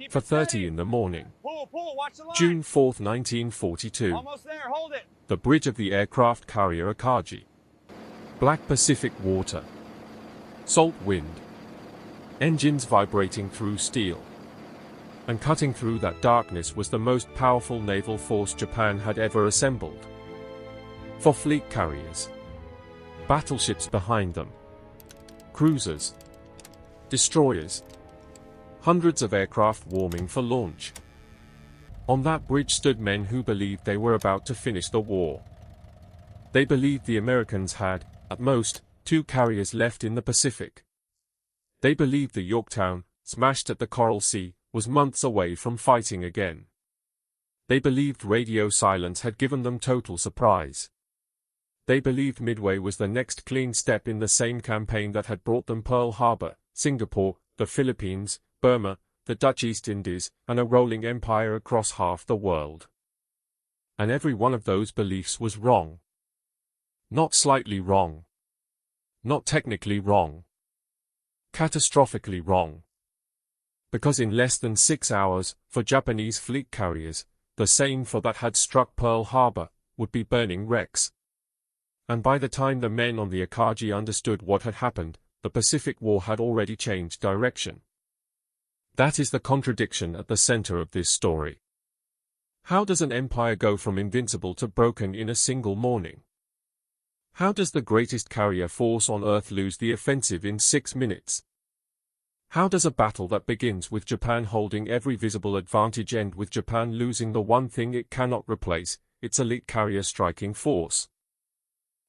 For 30 in the morning. June 4, 1942. Almost there, hold it. The bridge of the aircraft carrier Akagi. Black Pacific water. Salt wind. Engines vibrating through steel. And cutting through that darkness was the most powerful naval force Japan had ever assembled. 4 fleet carriers. Battleships behind them. Cruisers. Destroyers. Hundreds of aircraft warming for launch. On that bridge stood men who believed they were about to finish the war. They believed the Americans had, at most, 2 carriers left in the Pacific. They believed the Yorktown, smashed at the Coral Sea, was months away from fighting again. They believed radio silence had given them total surprise. They believed Midway was the next clean step in the same campaign that had brought them Pearl Harbor, Singapore, the Philippines, Burma, the Dutch East Indies, and a rolling empire across half the world. And every one of those beliefs was wrong. Not slightly wrong. Not technically wrong. Catastrophically wrong. Because in less than 6 hours, for Japanese fleet carriers, the same 4 that had struck Pearl Harbor, would be burning wrecks. And by the time the men on the Akagi understood what had happened, the Pacific War had already changed direction. That is the contradiction at the center of this story. How does an empire go from invincible to broken in a single morning? How does the greatest carrier force on Earth lose the offensive in 6 minutes? How does a battle that begins with Japan holding every visible advantage end with Japan losing the one thing it cannot replace, its elite carrier striking force?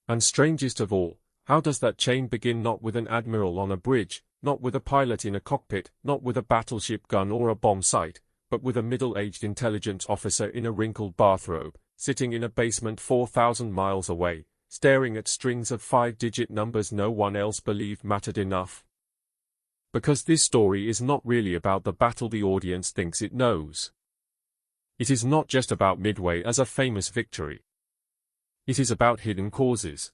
And strangest of all, how does that chain begin not with an admiral on a bridge, not with a pilot in a cockpit, not with a battleship gun or a bomb sight, but with a middle-aged intelligence officer in a wrinkled bathrobe, sitting in a basement 4,000 miles away, staring at strings of 5-digit numbers no one else believed mattered enough? Because this story is not really about the battle the audience thinks it knows. It is not just about Midway as a famous victory. It is about hidden causes.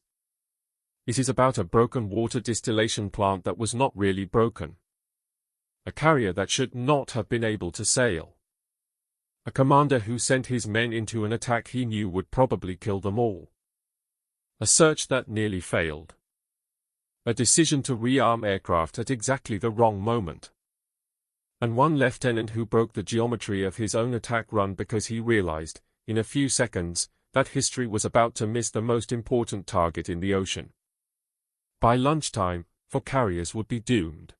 It is about a broken water distillation plant that was not really broken. A carrier that should not have been able to sail. A commander who sent his men into an attack he knew would probably kill them all. A search that nearly failed. A decision to rearm aircraft at exactly the wrong moment. And one lieutenant who broke the geometry of his own attack run because he realized, in a few seconds, that history was about to miss the most important target in the ocean. By lunchtime, 4 carriers would be doomed.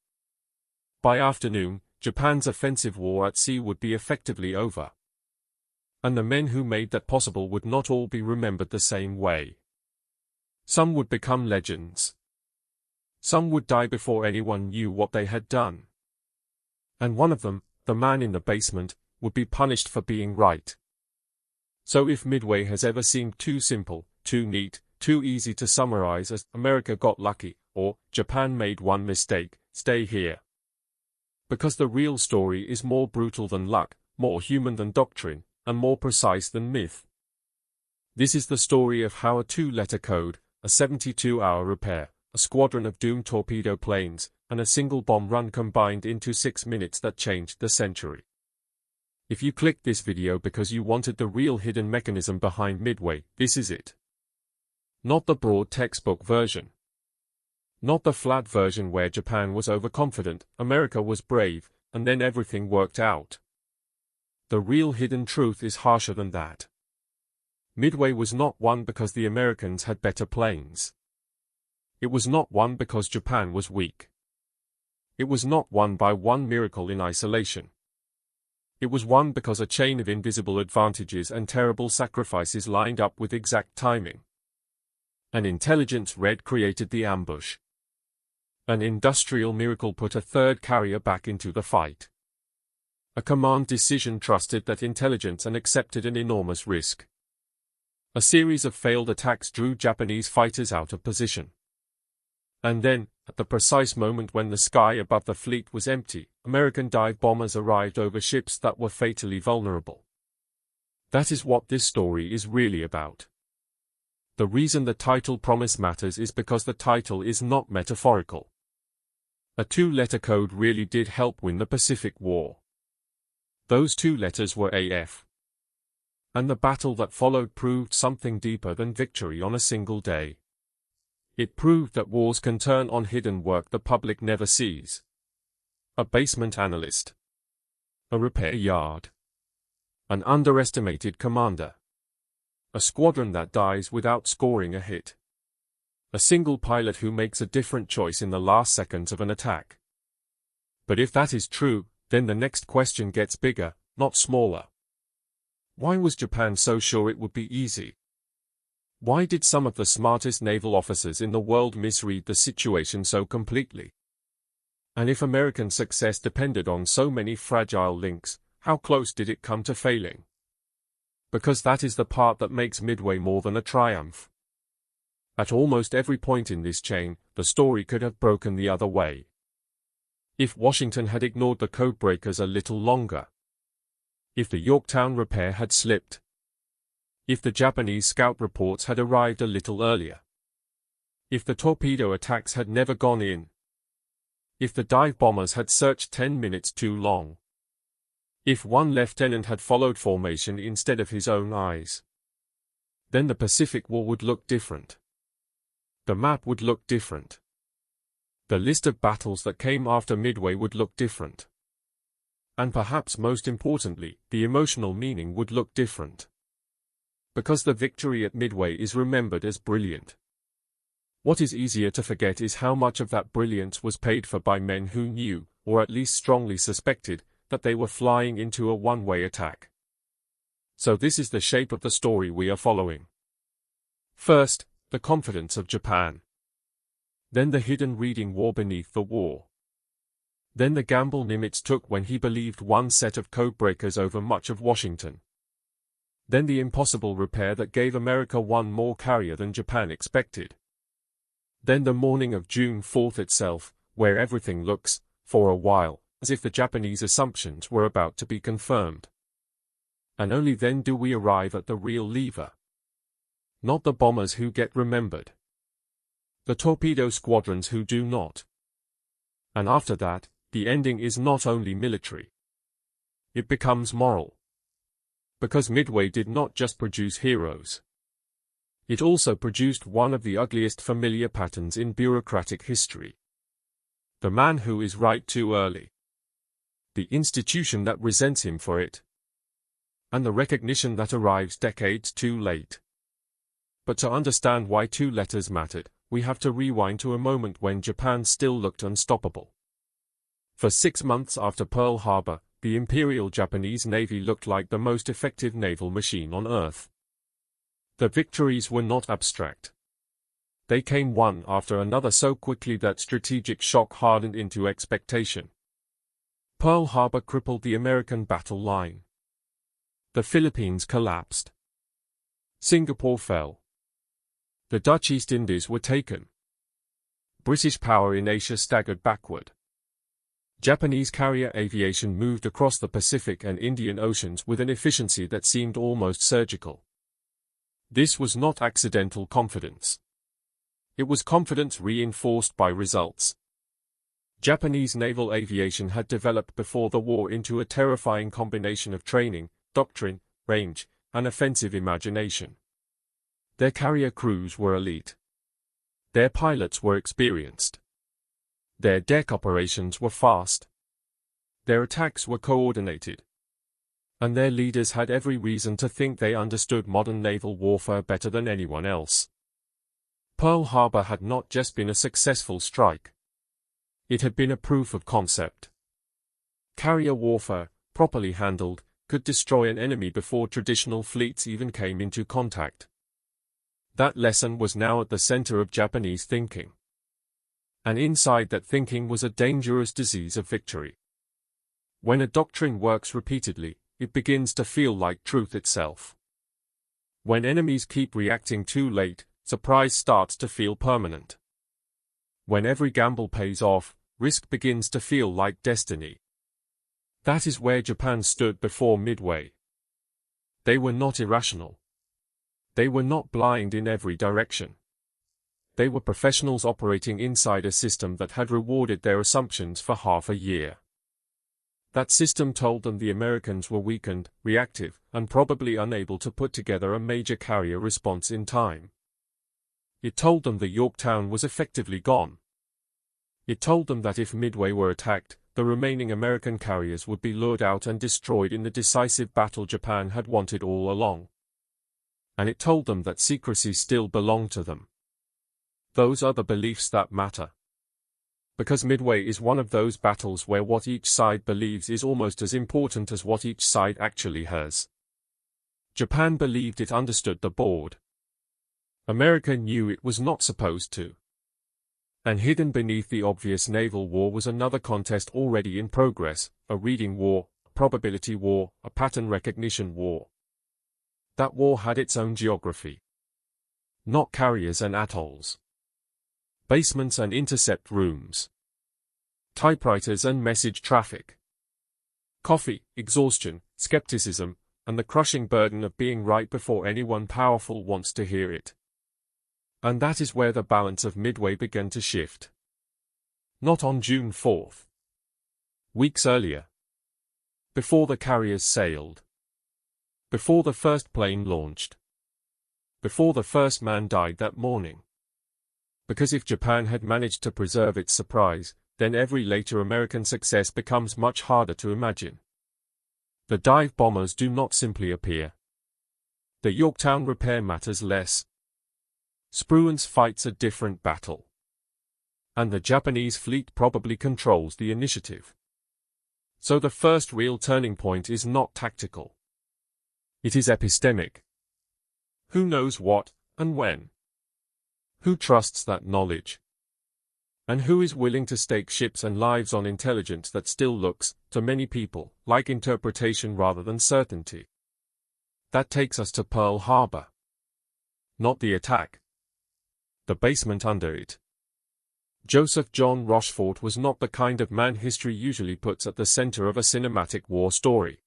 By afternoon, Japan's offensive war at sea would be effectively over. And the men who made that possible would not all be remembered the same way. Some would become legends. Some would die before anyone knew what they had done. And one of them, the man in the basement, would be punished for being right. So if Midway has ever seemed too simple, too neat, too easy to summarize as America got lucky, or Japan made one mistake, stay here. Because the real story is more brutal than luck, more human than doctrine, and more precise than myth. This is the story of how a 2-letter code, a 72-hour repair, a squadron of doomed torpedo planes, and a single bomb run combined into 6 minutes that changed the century. If you clicked this video because you wanted the real hidden mechanism behind Midway, this is it. Not the broad textbook version. Not the flat version where Japan was overconfident, America was brave, and then everything worked out. The real hidden truth is harsher than that. Midway was not won because the Americans had better planes. It was not won because Japan was weak. It was not won by one miracle in isolation. It was won because a chain of invisible advantages and terrible sacrifices lined up with exact timing. An intelligence red created the ambush. An industrial miracle put a 3rd carrier back into the fight. A command decision trusted that intelligence and accepted an enormous risk. A series of failed attacks drew Japanese fighters out of position. And then, at the precise moment when the sky above the fleet was empty, American dive bombers arrived over ships that were fatally vulnerable. That is what this story is really about. The reason the title promise matters is because the title is not metaphorical. A 2-letter code really did help win the Pacific War. Those two letters were AF. And the battle that followed proved something deeper than victory on a single day. It proved that wars can turn on hidden work the public never sees. A basement analyst. A repair yard. An underestimated commander. A squadron that dies without scoring a hit. A single pilot who makes a different choice in the last seconds of an attack. But if that is true, then the next question gets bigger, not smaller. Why was Japan so sure it would be easy? Why did some of the smartest naval officers in the world misread the situation so completely? And if American success depended on so many fragile links, how close did it come to failing? Because that is the part that makes Midway more than a triumph. At almost every point in this chain, the story could have broken the other way. If Washington had ignored the Codebreakers a little longer. If the Yorktown repair had slipped. If the Japanese scout reports had arrived a little earlier. If the torpedo attacks had never gone in. If the dive bombers had searched 10 minutes too long. If one lieutenant had followed formation instead of his own eyes. Then the Pacific War would look different. The map would look different. The list of battles that came after Midway would look different. And perhaps most importantly, the emotional meaning would look different. Because the victory at Midway is remembered as brilliant. What is easier to forget is how much of that brilliance was paid for by men who knew, or at least strongly suspected, that they were flying into a one-way attack. So this is the shape of the story we are following. First, the confidence of Japan. Then the hidden reading war beneath the war. Then the gamble Nimitz took when he believed one set of codebreakers over much of Washington. Then the impossible repair that gave America one more carrier than Japan expected. Then the morning of June 4th itself, where everything looks, for a while, as if the Japanese assumptions were about to be confirmed. And only then do we arrive at the real lever. Not the bombers who get remembered. The torpedo squadrons who do not. And after that, the ending is not only military. It becomes moral. Because Midway did not just produce heroes. It also produced one of the ugliest familiar patterns in bureaucratic history. The man who is right too early. The institution that resents him for it. And the recognition that arrives decades too late. But to understand why two letters mattered, we have to rewind to a moment when Japan still looked unstoppable. For 6 months after Pearl Harbor, the Imperial Japanese Navy looked like the most effective naval machine on Earth. The victories were not abstract. They came one after another so quickly that strategic shock hardened into expectation. Pearl Harbor crippled the American battle line. The Philippines collapsed. Singapore fell. The Dutch East Indies were taken. British power in Asia staggered backward. Japanese carrier aviation moved across the Pacific and Indian Oceans with an efficiency that seemed almost surgical. This was not accidental confidence. It was confidence reinforced by results. Japanese naval aviation had developed before the war into a terrifying combination of training, doctrine, range, and offensive imagination. Their carrier crews were elite. Their pilots were experienced. Their deck operations were fast. Their attacks were coordinated. And their leaders had every reason to think they understood modern naval warfare better than anyone else. Pearl Harbor had not just been a successful strike. It had been a proof of concept. Carrier warfare, properly handled, could destroy an enemy before traditional fleets even came into contact. That lesson was now at the center of Japanese thinking. And inside that thinking was a dangerous disease of victory. When a doctrine works repeatedly, it begins to feel like truth itself. When enemies keep reacting too late, surprise starts to feel permanent. When every gamble pays off, risk begins to feel like destiny. That is where Japan stood before Midway. They were not irrational. They were not blind in every direction. They were professionals operating inside a system that had rewarded their assumptions for half a year. That system told them the Americans were weakened, reactive, and probably unable to put together a major carrier response in time. It told them the Yorktown was effectively gone. It told them that if Midway were attacked, the remaining American carriers would be lured out and destroyed in the decisive battle Japan had wanted all along. And it told them that secrecy still belonged to them. Those are the beliefs that matter. Because Midway is one of those battles where what each side believes is almost as important as what each side actually has. Japan believed it understood the board. America knew it was not supposed to. And hidden beneath the obvious naval war was another contest already in progress, a reading war, a probability war, a pattern recognition war. That war had its own geography. Not carriers and atolls. Basements and intercept rooms. Typewriters and message traffic. Coffee, exhaustion, skepticism, and the crushing burden of being right before anyone powerful wants to hear it. And that is where the balance of Midway began to shift. Not on June 4th. Weeks earlier. Before the carriers sailed. Before the first plane launched. Before the first man died that morning. Because if Japan had managed to preserve its surprise, then every later American success becomes much harder to imagine. The dive bombers do not simply appear. The Yorktown repair matters less. Spruance fights a different battle. And the Japanese fleet probably controls the initiative. So the first real turning point is not tactical. It is epistemic. Who knows what, and when? Who trusts that knowledge? And who is willing to stake ships and lives on intelligence that still looks, to many people, like interpretation rather than certainty? That takes us to Pearl Harbor. Not the attack. The basement under it. Joseph John Rochefort was not the kind of man history usually puts at the center of a cinematic war story.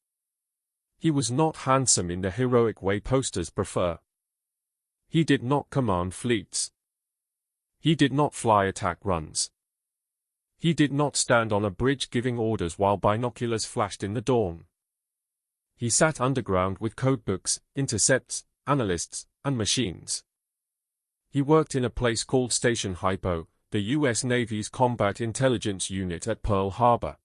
He was not handsome in the heroic way posters prefer. He did not command fleets. He did not fly attack runs. He did not stand on a bridge giving orders while binoculars flashed in the dawn. He sat underground with codebooks, intercepts, analysts, and machines. He worked in a place called Station Hypo, the U.S. Navy's combat intelligence unit at Pearl Harbor.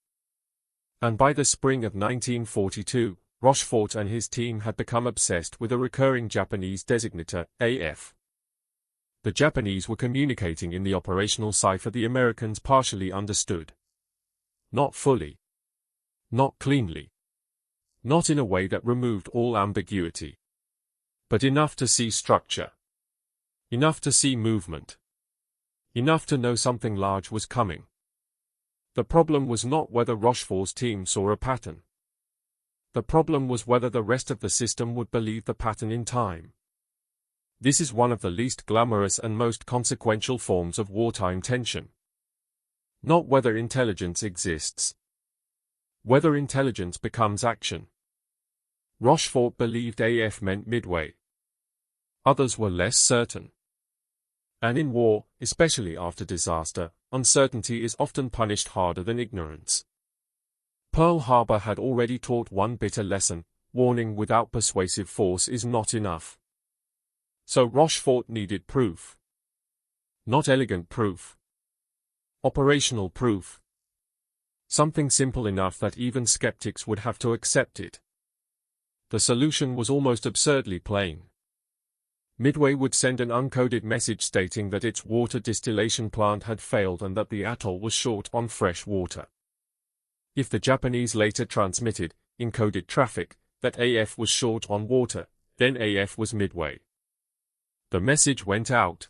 And by the spring of 1942, Rochefort and his team had become obsessed with a recurring Japanese designator, AF. The Japanese were communicating in the operational cipher the Americans partially understood. Not fully. Not cleanly. Not in a way that removed all ambiguity. But enough to see structure. Enough to see movement. Enough to know something large was coming. The problem was not whether Rochefort's team saw a pattern. The problem was whether the rest of the system would believe the pattern in time. This is one of the least glamorous and most consequential forms of wartime tension. Not whether intelligence exists. Whether intelligence becomes action. Rochefort believed AF meant Midway. Others were less certain. And in war, especially after disaster, uncertainty is often punished harder than ignorance. Pearl Harbor had already taught one bitter lesson: warning without persuasive force is not enough. So Rochefort needed proof. Not elegant proof. Operational proof. Something simple enough that even skeptics would have to accept it. The solution was almost absurdly plain. Midway would send an uncoded message stating that its water distillation plant had failed and that the atoll was short on fresh water. If the Japanese later transmitted, in coded traffic, that AF was short on water, then AF was Midway. The message went out.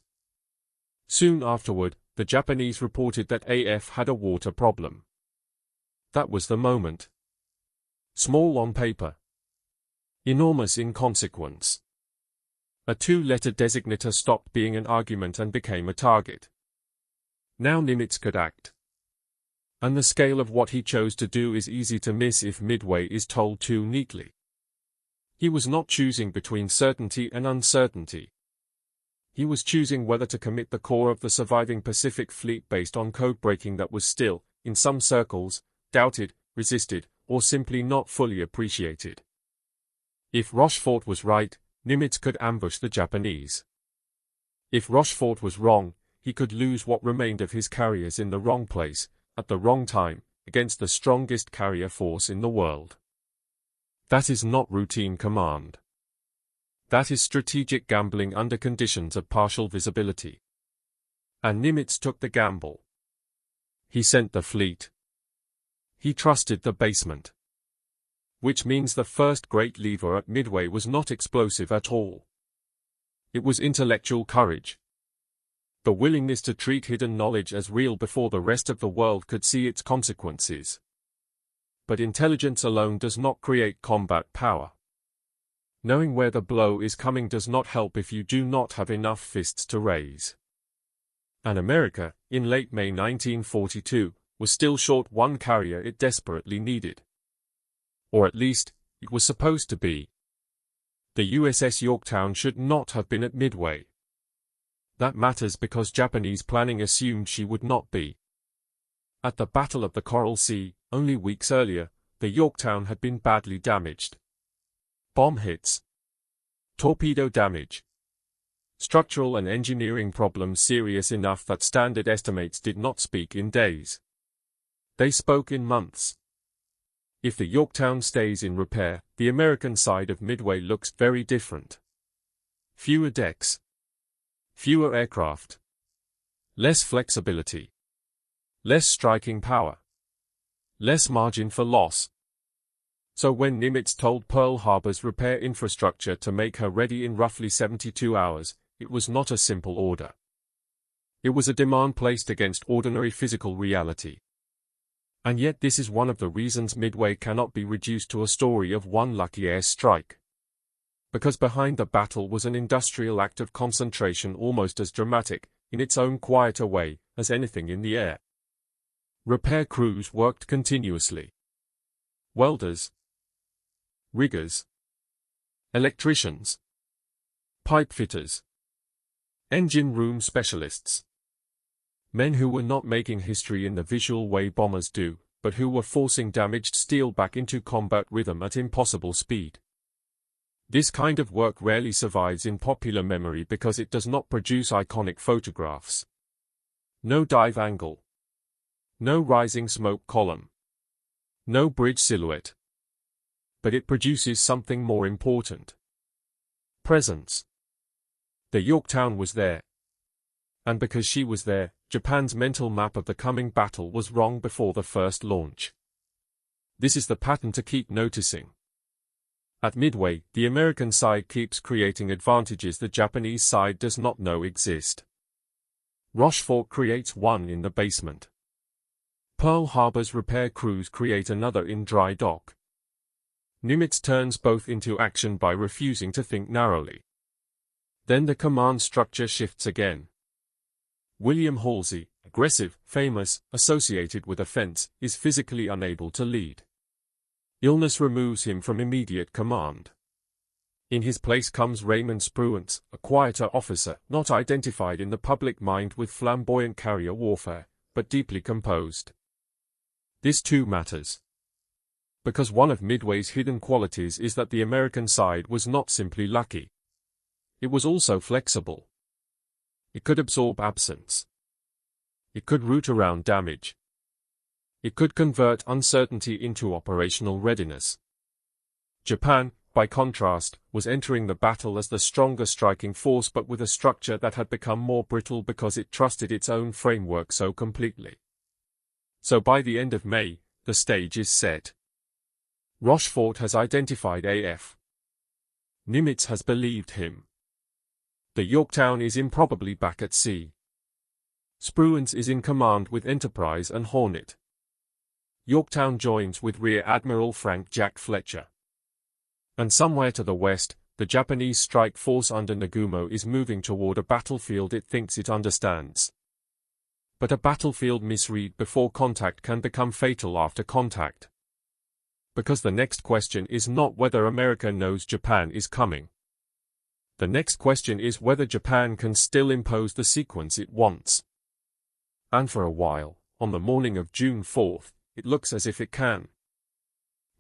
Soon afterward, the Japanese reported that AF had a water problem. That was the moment. Small on paper. Enormous in consequence. A two-letter designator stopped being an argument and became a target. Now Nimitz could act. And the scale of what he chose to do is easy to miss if Midway is told too neatly. He was not choosing between certainty and uncertainty. He was choosing whether to commit the core of the surviving Pacific Fleet based on code breaking that was still, in some circles, doubted, resisted, or simply not fully appreciated. If Rochefort was right, Nimitz could ambush the Japanese. If Rochefort was wrong, he could lose what remained of his carriers in the wrong place, at the wrong time, against the strongest carrier force in the world. That is not routine command. That is strategic gambling under conditions of partial visibility. And Nimitz took the gamble. He sent the fleet. He trusted the basement. Which means the first great lever at Midway was not explosive at all. It was intellectual courage. The willingness to treat hidden knowledge as real before the rest of the world could see its consequences. But intelligence alone does not create combat power. Knowing where the blow is coming does not help if you do not have enough fists to raise. And America, in late May 1942, was still short one carrier it desperately needed. Or at least, it was supposed to be. The USS Yorktown should not have been at Midway. That matters because Japanese planning assumed she would not be. At the Battle of the Coral Sea, only weeks earlier, the Yorktown had been badly damaged. Bomb hits. Torpedo damage. Structural and engineering problems serious enough that standard estimates did not speak in days. They spoke in months. If the Yorktown stays in repair, the American side of Midway looks very different. Fewer decks. Fewer aircraft. Less flexibility. Less striking power. Less margin for loss. So when Nimitz told Pearl Harbor's repair infrastructure to make her ready in roughly 72 hours, it was not a simple order. It was a demand placed against ordinary physical reality. And yet this is one of the reasons Midway cannot be reduced to a story of one lucky air strike. Because behind the battle was an industrial act of concentration almost as dramatic, in its own quieter way, as anything in the air. Repair crews worked continuously. Welders, riggers, electricians, pipe fitters, engine room specialists. Men who were not making history in the visual way bombers do, but who were forcing damaged steel back into combat rhythm at impossible speed. This kind of work rarely survives in popular memory because it does not produce iconic photographs. No dive angle. No rising smoke column. No bridge silhouette. But it produces something more important. Presence. The Yorktown was there. And because she was there, Japan's mental map of the coming battle was wrong before the first launch. This is the pattern to keep noticing. At Midway, the American side keeps creating advantages the Japanese side does not know exist. Rochefort creates one in the basement. Pearl Harbor's repair crews create another in dry dock. Nimitz turns both into action by refusing to think narrowly. Then the command structure shifts again. William Halsey, aggressive, famous, associated with offense, is physically unable to lead. Illness removes him from immediate command. In his place comes Raymond Spruance, a quieter officer, not identified in the public mind with flamboyant carrier warfare, but deeply composed. This too matters. Because one of Midway's hidden qualities is that the American side was not simply lucky. It was also flexible. It could absorb absence. It could root around damage. It could convert uncertainty into operational readiness. Japan, by contrast, was entering the battle as the stronger striking force but with a structure that had become more brittle because it trusted its own framework so completely. So by the end of May, the stage is set. Rochefort has identified AF. Nimitz has believed him. The Yorktown is improbably back at sea. Spruance is in command with Enterprise and Hornet. Yorktown joins with Rear Admiral Frank Jack Fletcher. And somewhere to the west, the Japanese strike force under Nagumo is moving toward a battlefield it thinks it understands. But a battlefield misread before contact can become fatal after contact. Because the next question is not whether America knows Japan is coming. The next question is whether Japan can still impose the sequence it wants. And for a while, on the morning of June 4th, it looks as if it can.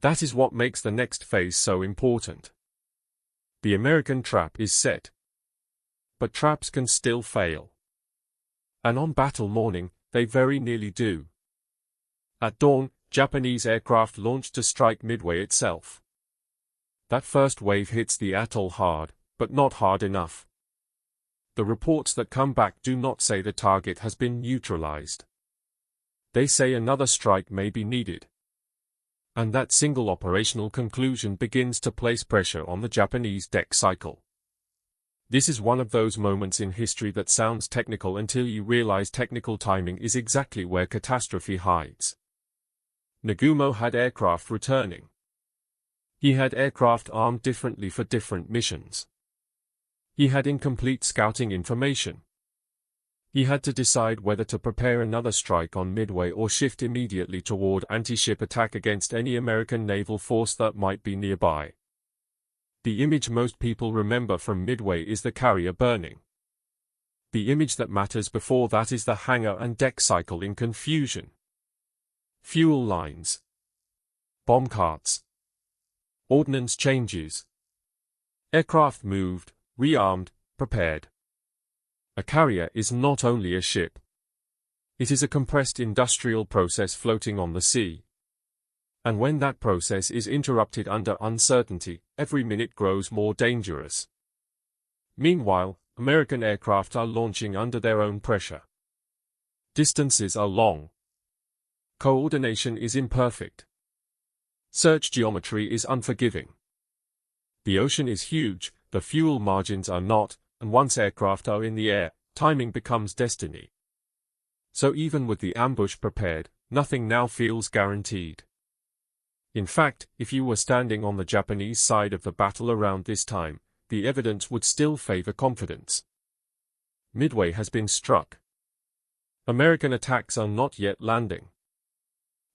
That is what makes the next phase so important. The American trap is set. But traps can still fail. And on battle morning, they very nearly do. At dawn, Japanese aircraft launched to strike Midway itself. That first wave hits the atoll hard, but not hard enough. The reports that come back do not say the target has been neutralized. They say another strike may be needed. And that single operational conclusion begins to place pressure on the Japanese deck cycle. This is one of those moments in history that sounds technical until you realize technical timing is exactly where catastrophe hides. Nagumo had aircraft returning. He had aircraft armed differently for different missions. He had incomplete scouting information. He had to decide whether to prepare another strike on Midway or shift immediately toward anti-ship attack against any American naval force that might be nearby. The image most people remember from Midway is the carrier burning. The image that matters before that is the hangar and deck cycle in confusion. Fuel lines. Bomb carts. Ordnance changes. Aircraft moved, rearmed, prepared. A carrier is not only a ship. It is a compressed industrial process floating on the sea. And when that process is interrupted under uncertainty, every minute grows more dangerous. Meanwhile, American aircraft are launching under their own pressure. Distances are long. Coordination is imperfect. Search geometry is unforgiving. The ocean is huge, the fuel margins are not, and once aircraft are in the air, timing becomes destiny. So even with the ambush prepared, nothing now feels guaranteed. In fact, if you were standing on the Japanese side of the battle around this time, the evidence would still favor confidence. Midway has been struck. American attacks are not yet landing.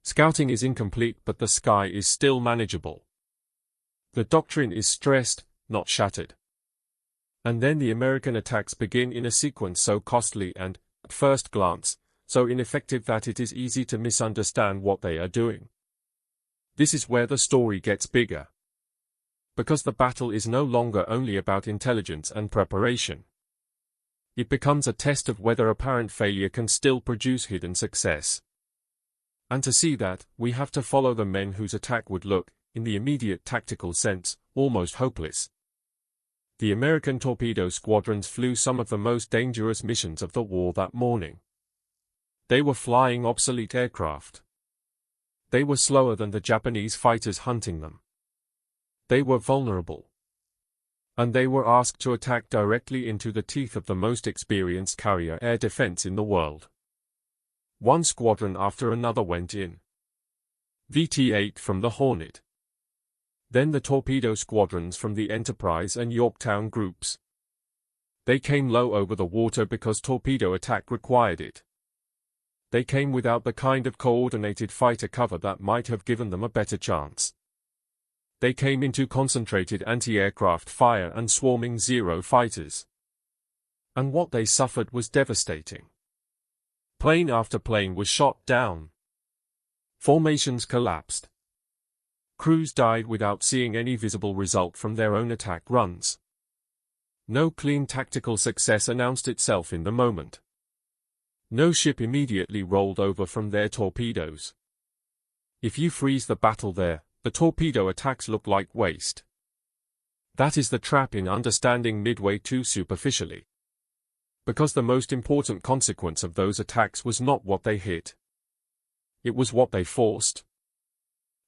Scouting is incomplete, but the sky is still manageable. The doctrine is stressed, not shattered. And then the American attacks begin in a sequence so costly and, at first glance, so ineffective that it is easy to misunderstand what they are doing. This is where the story gets bigger. Because the battle is no longer only about intelligence and preparation. It becomes a test of whether apparent failure can still produce hidden success. And to see that, we have to follow the men whose attack would look, in the immediate tactical sense, almost hopeless. The American torpedo squadrons flew some of the most dangerous missions of the war that morning. They were flying obsolete aircraft. They were slower than the Japanese fighters hunting them. They were vulnerable. And they were asked to attack directly into the teeth of the most experienced carrier air defense in the world. One squadron after another went in. VT-8 from the Hornet. Then the torpedo squadrons from the Enterprise and Yorktown groups. They came low over the water because torpedo attack required it. They came without the kind of coordinated fighter cover that might have given them a better chance. They came into concentrated anti-aircraft fire and swarming Zero fighters. And what they suffered was devastating. Plane after plane was shot down. Formations collapsed. Crews died without seeing any visible result from their own attack runs. No clean tactical success announced itself in the moment. No ship immediately rolled over from their torpedoes. If you freeze the battle there, the torpedo attacks look like waste. That is the trap in understanding Midway too superficially. Because the most important consequence of those attacks was not what they hit. It was what they forced.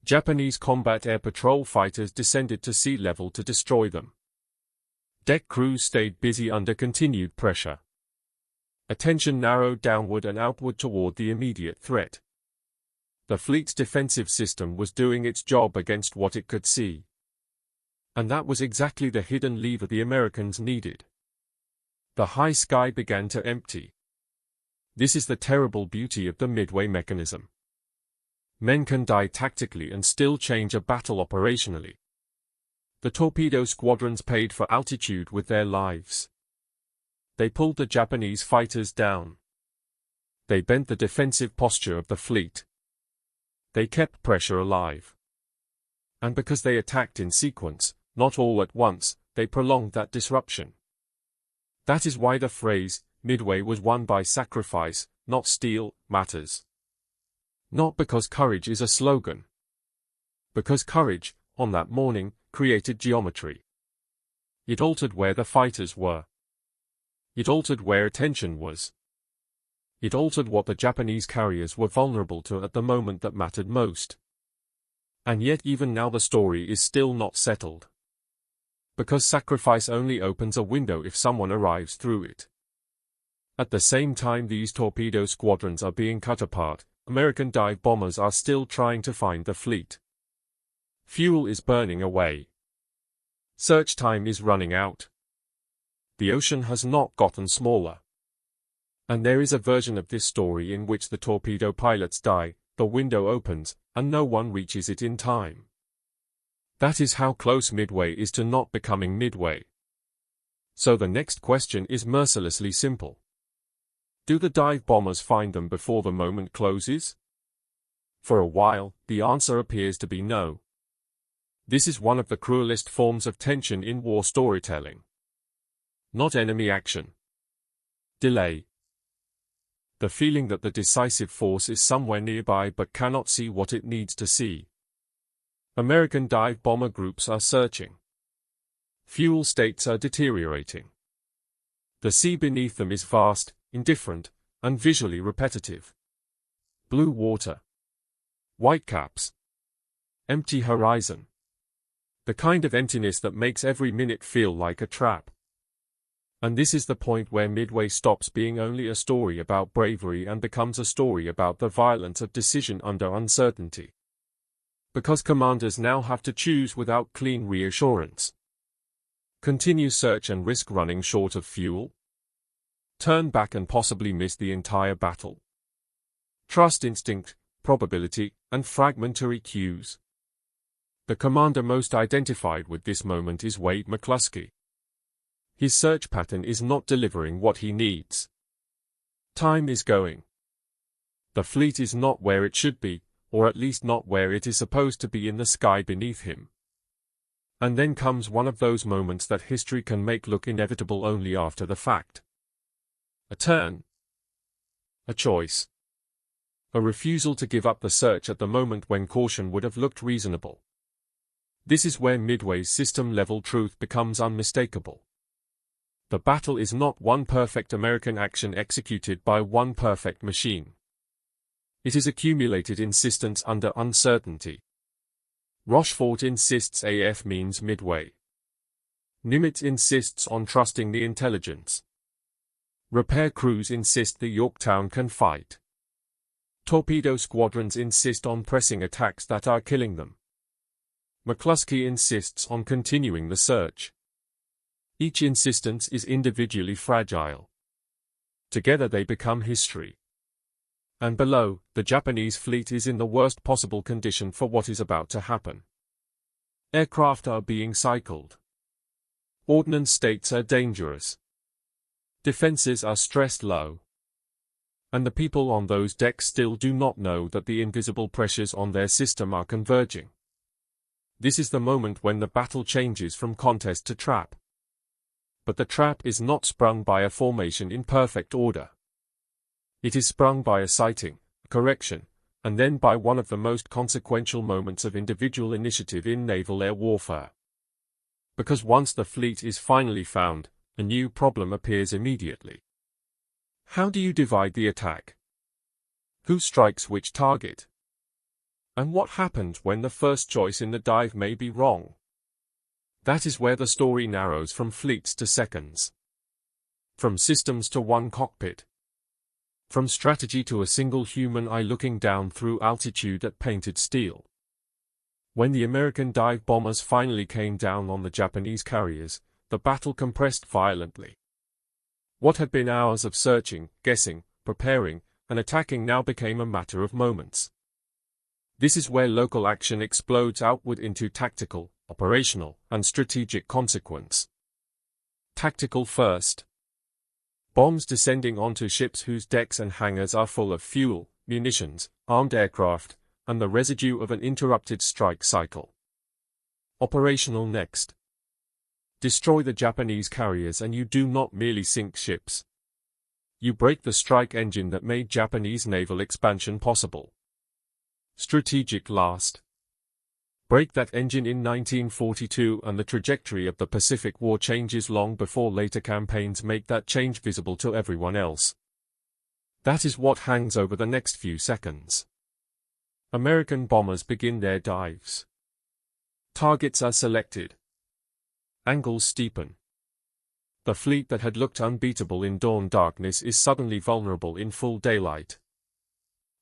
Japanese combat air patrol fighters descended to sea level to destroy them. Deck crews stayed busy under continued pressure. Attention narrowed downward and outward toward the immediate threat. The fleet's defensive system was doing its job against what it could see. And that was exactly the hidden lever the Americans needed. The high sky began to empty. This is the terrible beauty of the Midway mechanism. Men can die tactically and still change a battle operationally. The torpedo squadrons paid for altitude with their lives. They pulled the Japanese fighters down. They bent the defensive posture of the fleet. They kept pressure alive. And because they attacked in sequence, not all at once, they prolonged that disruption. That is why the phrase, Midway was won by sacrifice, not steel, matters. Not because courage is a slogan. Because courage, on that morning, created geometry. It altered where the fighters were. It altered where attention was. It altered what the Japanese carriers were vulnerable to at the moment that mattered most. And yet even now the story is still not settled. Because sacrifice only opens a window if someone arrives through it. At the same time these torpedo squadrons are being cut apart, American dive bombers are still trying to find the fleet. Fuel is burning away. Search time is running out. The ocean has not gotten smaller. And there is a version of this story in which the torpedo pilots die, the window opens, and no one reaches it in time. That is how close Midway is to not becoming Midway. So the next question is mercilessly simple. Do the dive bombers find them before the moment closes? For a while, the answer appears to be no. This is one of the cruelest forms of tension in war storytelling. Not enemy action. Delay. The feeling that the decisive force is somewhere nearby but cannot see what it needs to see. American dive bomber groups are searching. Fuel states are deteriorating. The sea beneath them is vast, indifferent, and visually repetitive. Blue water. Whitecaps. Empty horizon. The kind of emptiness that makes every minute feel like a trap. And this is the point where Midway stops being only a story about bravery and becomes a story about the violence of decision under uncertainty. Because commanders now have to choose without clean reassurance. Continue search and risk running short of fuel? Turn back and possibly miss the entire battle? Trust instinct, probability, and fragmentary cues. The commander most identified with this moment is Wade McCluskey. His search pattern is not delivering what he needs. Time is going. The fleet is not where it should be, or at least not where it is supposed to be in the sky beneath him. And then comes one of those moments that history can make look inevitable only after the fact. A turn. A choice. A refusal to give up the search at the moment when caution would have looked reasonable. This is where Midway's system-level truth becomes unmistakable. The battle is not one perfect American action executed by one perfect machine. It is accumulated insistence under uncertainty. Rochefort insists AF means Midway. Nimitz insists on trusting the intelligence. Repair crews insist the Yorktown can fight. Torpedo squadrons insist on pressing attacks that are killing them. McCluskey insists on continuing the search. Each insistence is individually fragile. Together they become history. And below, the Japanese fleet is in the worst possible condition for what is about to happen. Aircraft are being cycled. Ordnance states are dangerous. Defenses are stressed low. And the people on those decks still do not know that the invisible pressures on their system are converging. This is the moment when the battle changes from contest to trap. But the trap is not sprung by a formation in perfect order. It is sprung by a sighting, a correction, and then by one of the most consequential moments of individual initiative in naval air warfare. Because once the fleet is finally found, a new problem appears immediately. How do you divide the attack? Who strikes which target? And what happens when the first choice in the dive may be wrong? That is where the story narrows from fleets to seconds. From systems to one cockpit. From strategy to a single human eye looking down through altitude at painted steel. When the American dive bombers finally came down on the Japanese carriers, the battle compressed violently. What had been hours of searching, guessing, preparing, and attacking now became a matter of moments. This is where local action explodes outward into tactical, operational, and strategic consequence. Tactical first. Bombs descending onto ships whose decks and hangars are full of fuel, munitions, armed aircraft, and the residue of an interrupted strike cycle. Operational next. Destroy the Japanese carriers and you do not merely sink ships. You break the strike engine that made Japanese naval expansion possible. Strategic last. Break that engine in 1942 and the trajectory of the Pacific War changes long before later campaigns make that change visible to everyone else. That is what hangs over the next few seconds. American bombers begin their dives. Targets are selected. Angles steepen. The fleet that had looked unbeatable in dawn darkness is suddenly vulnerable in full daylight.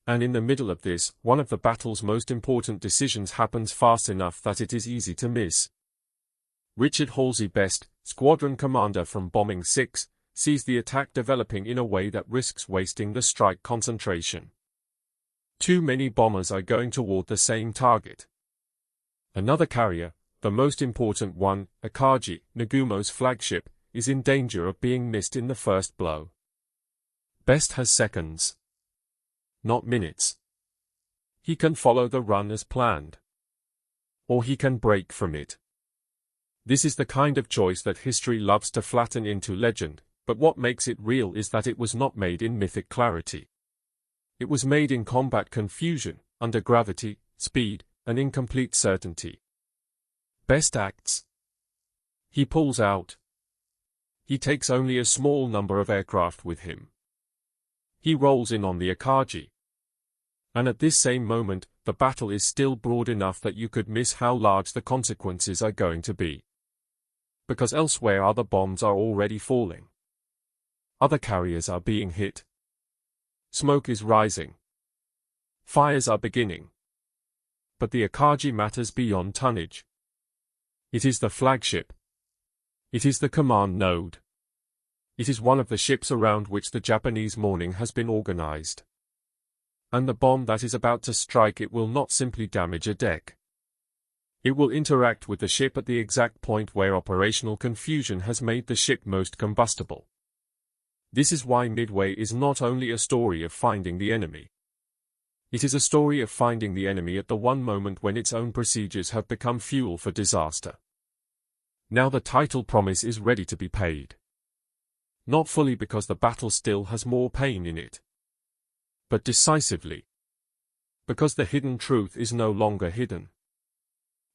And in the middle of this, one of the battle's most important decisions happens fast enough that it is easy to miss. Richard Halsey Best, squadron commander from Bombing 6, sees the attack developing in a way that risks wasting the strike concentration. Too many bombers are going toward the same target. Another carrier, the most important one, Akagi, Nagumo's flagship, is in danger of being missed in the first blow. Best has seconds, not minutes. He can follow the run as planned. Or he can break from it. This is the kind of choice that history loves to flatten into legend, but what makes it real is that it was not made in mythic clarity. It was made in combat confusion, under gravity, speed, and incomplete certainty. Best acts. He pulls out. He takes only a small number of aircraft with him. He rolls in on the Akagi. And at this same moment, the battle is still broad enough that you could miss how large the consequences are going to be. Because elsewhere other bombs are already falling. Other carriers are being hit. Smoke is rising. Fires are beginning. But the Akagi matters beyond tonnage. It is the flagship. It is the command node. It is one of the ships around which the Japanese morning has been organized. And the bomb that is about to strike it will not simply damage a deck. It will interact with the ship at the exact point where operational confusion has made the ship most combustible. This is why Midway is not only a story of finding the enemy. It is a story of finding the enemy at the one moment when its own procedures have become fuel for disaster. Now the title promise is ready to be paid. Not fully because the battle still has more pain in it, but decisively. Because the hidden truth is no longer hidden.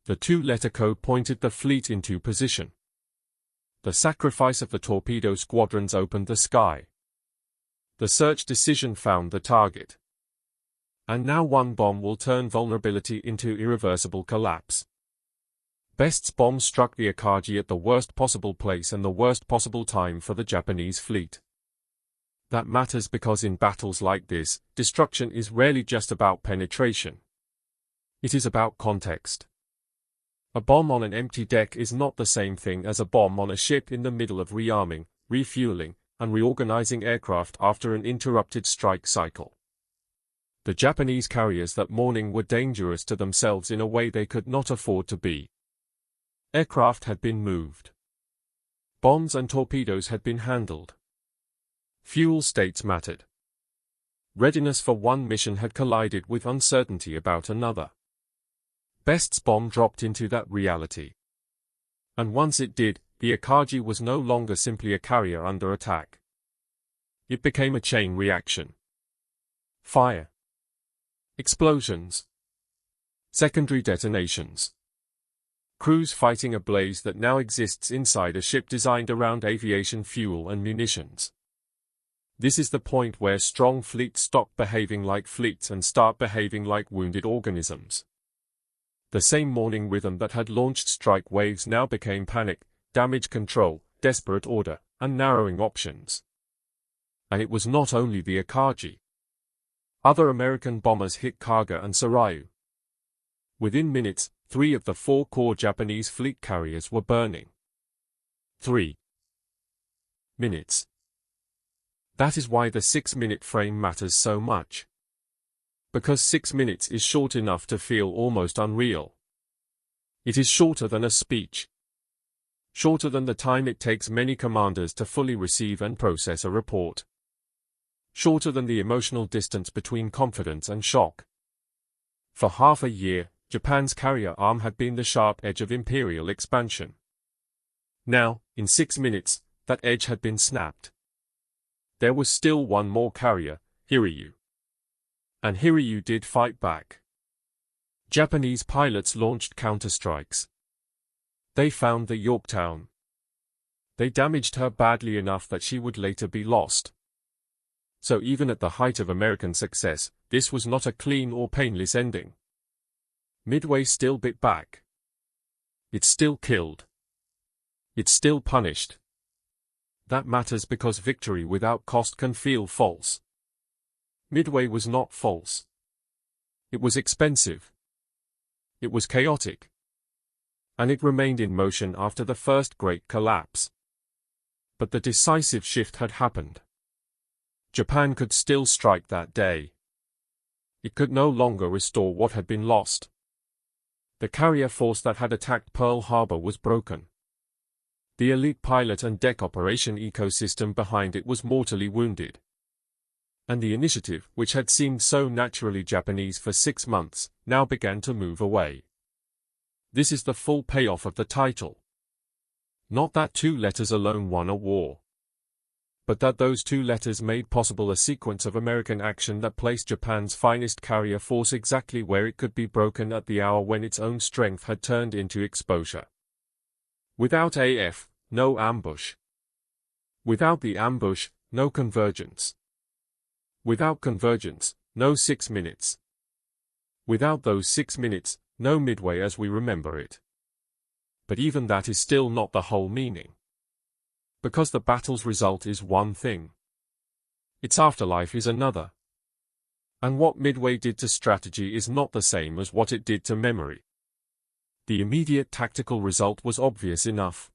The two-letter code pointed the fleet into position. The sacrifice of the torpedo squadrons opened the sky. The search decision found the target. And now one bomb will turn vulnerability into irreversible collapse. Best's bomb struck the Akagi at the worst possible place and the worst possible time for the Japanese fleet. That matters because in battles like this, destruction is rarely just about penetration. It is about context. A bomb on an empty deck is not the same thing as a bomb on a ship in the middle of rearming, refueling, and reorganizing aircraft after an interrupted strike cycle. The Japanese carriers that morning were dangerous to themselves in a way they could not afford to be. Aircraft had been moved. Bombs and torpedoes had been handled. Fuel states mattered. Readiness for one mission had collided with uncertainty about another. Best's bomb dropped into that reality. And once it did, the Akagi was no longer simply a carrier under attack. It became a chain reaction. Fire. Explosions. Secondary detonations. Crews fighting a blaze that now exists inside a ship designed around aviation fuel and munitions. This is the point where strong fleets stop behaving like fleets and start behaving like wounded organisms. The same morning rhythm that had launched strike waves now became panic, damage control, desperate order, and narrowing options. And it was not only the Akagi. Other American bombers hit Kaga and Sarayu. Within minutes, 3 of the 4 core Japanese fleet carriers were burning. 3 minutes. That is why the 6-minute frame matters so much. Because 6 minutes is short enough to feel almost unreal. It is shorter than a speech. Shorter than the time it takes many commanders to fully receive and process a report. Shorter than the emotional distance between confidence and shock. For half a year, Japan's carrier arm had been the sharp edge of imperial expansion. Now, in 6 minutes, that edge had been snapped. There was still one more carrier, Hiryu. And Hiryu did fight back. Japanese pilots launched counterstrikes. They found the Yorktown. They damaged her badly enough that she would later be lost. So even at the height of American success, this was not a clean or painless ending. Midway still bit back. It still killed. It still punished. That matters because victory without cost can feel false. Midway was not false. It was expensive. It was chaotic. And it remained in motion after the first great collapse. But the decisive shift had happened. Japan could still strike that day. It could no longer restore what had been lost. The carrier force that had attacked Pearl Harbor was broken. The elite pilot and deck operation ecosystem behind it was mortally wounded. And the initiative, which had seemed so naturally Japanese for 6 months, now began to move away. This is the full payoff of the title. Not that 2 letters alone won a war, but that those 2 letters made possible a sequence of American action that placed Japan's finest carrier force exactly where it could be broken at the hour when its own strength had turned into exposure. Without AF, no ambush. Without the ambush, no convergence. Without convergence, no 6 minutes. Without those 6 minutes, no Midway as we remember it. But even that is still not the whole meaning. Because the battle's result is one thing. Its afterlife is another. And what Midway did to strategy is not the same as what it did to memory. The immediate tactical result was obvious enough.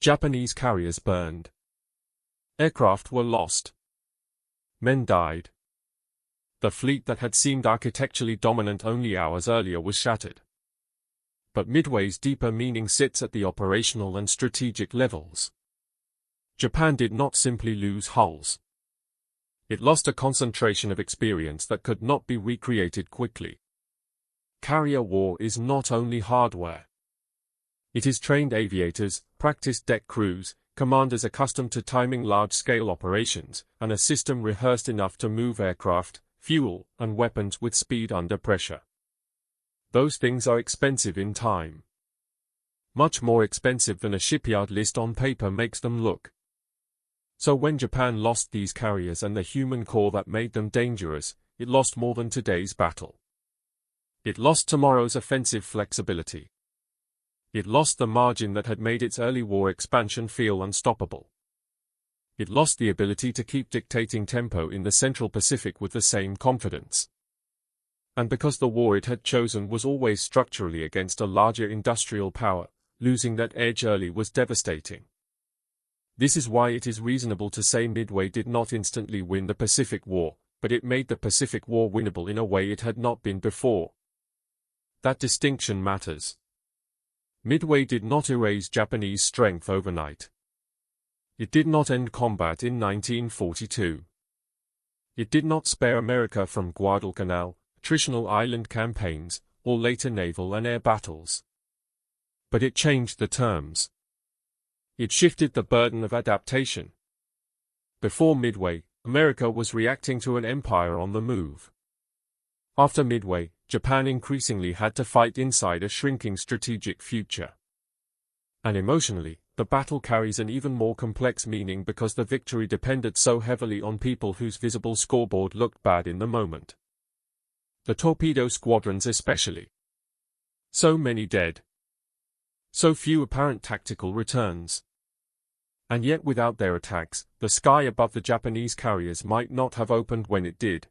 Japanese carriers burned. Aircraft were lost. Men died. The fleet that had seemed architecturally dominant only hours earlier was shattered. But Midway's deeper meaning sits at the operational and strategic levels. Japan did not simply lose hulls. It lost a concentration of experience that could not be recreated quickly. Carrier war is not only hardware. It is trained aviators, practiced deck crews, commanders accustomed to timing large-scale operations, and a system rehearsed enough to move aircraft, fuel, and weapons with speed under pressure. Those things are expensive in time. Much more expensive than a shipyard list on paper makes them look. So when Japan lost these carriers and the human core that made them dangerous, it lost more than today's battle. It lost tomorrow's offensive flexibility. It lost the margin that had made its early war expansion feel unstoppable. It lost the ability to keep dictating tempo in the Central Pacific with the same confidence. And because the war it had chosen was always structurally against a larger industrial power, losing that edge early was devastating. This is why it is reasonable to say Midway did not instantly win the Pacific War, but it made the Pacific War winnable in a way it had not been before. That distinction matters. Midway did not erase Japanese strength overnight. It did not end combat in 1942. It did not spare America from Guadalcanal, attritional island campaigns, or later naval and air battles. But it changed the terms. It shifted the burden of adaptation. Before Midway, America was reacting to an empire on the move. After Midway, Japan increasingly had to fight inside a shrinking strategic future. And emotionally, the battle carries an even more complex meaning because the victory depended so heavily on people whose visible scoreboard looked bad in the moment. The torpedo squadrons especially. So many dead. So few apparent tactical returns. And yet without their attacks, the sky above the Japanese carriers might not have opened when it did.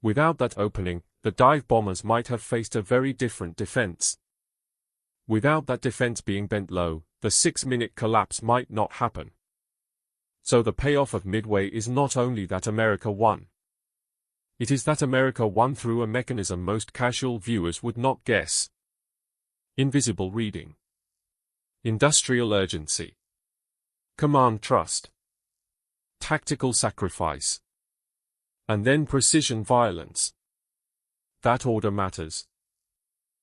Without that opening, the dive bombers might have faced a very different defense. Without that defense being bent low, the 6-minute collapse might not happen. So the payoff of Midway is not only that America won. It is that America won through a mechanism most casual viewers would not guess. Invisible reading. Industrial urgency. Command trust. Tactical sacrifice. And then precision violence. That order matters.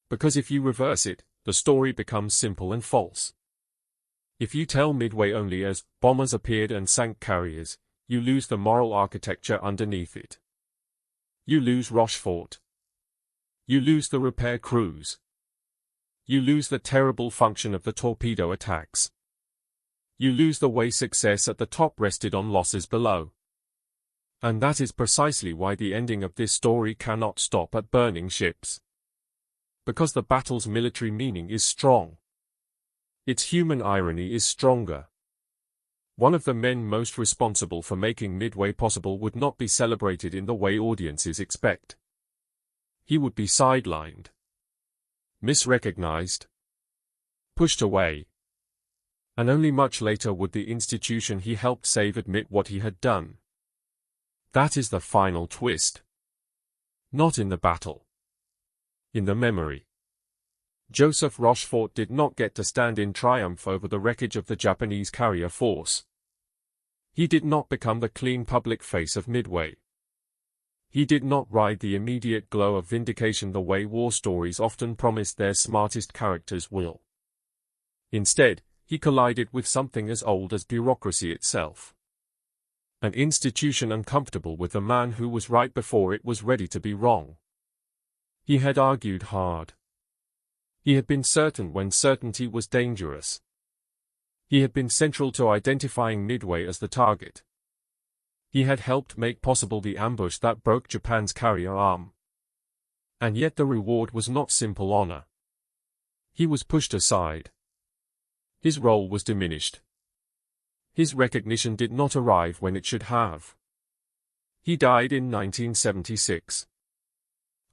Because if you reverse it, the story becomes simple and false. If you tell Midway only as bombers appeared and sank carriers, you lose the moral architecture underneath it. You lose Rochefort. You lose the repair crews. You lose the terrible function of the torpedo attacks. You lose the way success at the top rested on losses below. And that is precisely why the ending of this story cannot stop at burning ships. Because the battle's military meaning is strong. Its human irony is stronger. One of the men most responsible for making Midway possible would not be celebrated in the way audiences expect. He would be sidelined, misrecognized, pushed away. And only much later would the institution he helped save admit what he had done. That is the final twist. Not in the battle. In the memory. Joseph Rochefort did not get to stand in triumph over the wreckage of the Japanese carrier force. He did not become the clean public face of Midway. He did not ride the immediate glow of vindication the way war stories often promise their smartest characters will. Instead, he collided with something as old as bureaucracy itself. An institution uncomfortable with the man who was right before it was ready to be wrong. He had argued hard. He had been certain when certainty was dangerous. He had been central to identifying Midway as the target. He had helped make possible the ambush that broke Japan's carrier arm. And yet the reward was not simple honor. He was pushed aside. His role was diminished. His recognition did not arrive when it should have. He died in 1976.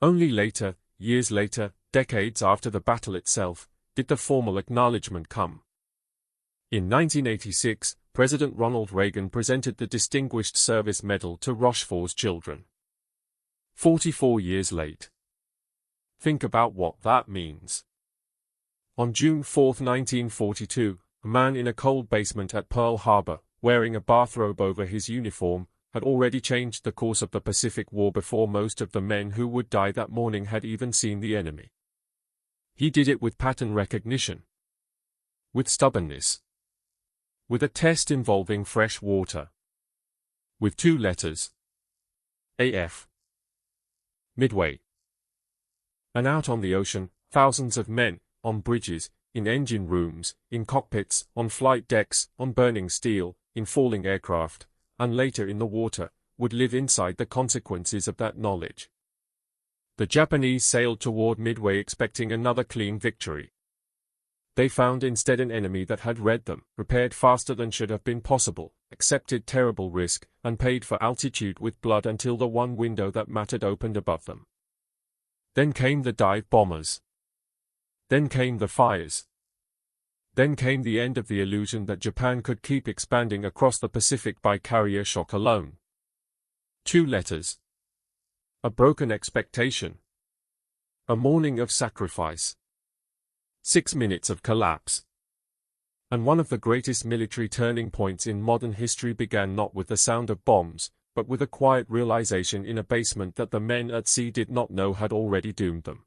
Only later, years later, decades after the battle itself, did the formal acknowledgement come. In 1986, President Ronald Reagan presented the Distinguished Service Medal to Rochefort's children. 44 years late. Think about what that means. On June 4, 1942, a man in a cold basement at Pearl Harbor, wearing a bathrobe over his uniform, had already changed the course of the Pacific War before most of the men who would die that morning had even seen the enemy. He did it with pattern recognition. With stubbornness. With a test involving fresh water. With 2 letters. AF. Midway. And out on the ocean, thousands of men, on bridges, in engine rooms, in cockpits, on flight decks, on burning steel, in falling aircraft, and later in the water, would live inside the consequences of that knowledge. The Japanese sailed toward Midway expecting another clean victory. They found instead an enemy that had read them, prepared faster than should have been possible, accepted terrible risk, and paid for altitude with blood until the one window that mattered opened above them. Then came the dive bombers. Then came the fires. Then came the end of the illusion that Japan could keep expanding across the Pacific by carrier shock alone. 2 letters. A broken expectation. A morning of sacrifice. 6 minutes of collapse. And one of the greatest military turning points in modern history began not with the sound of bombs, but with a quiet realization in a basement that the men at sea did not know had already doomed them.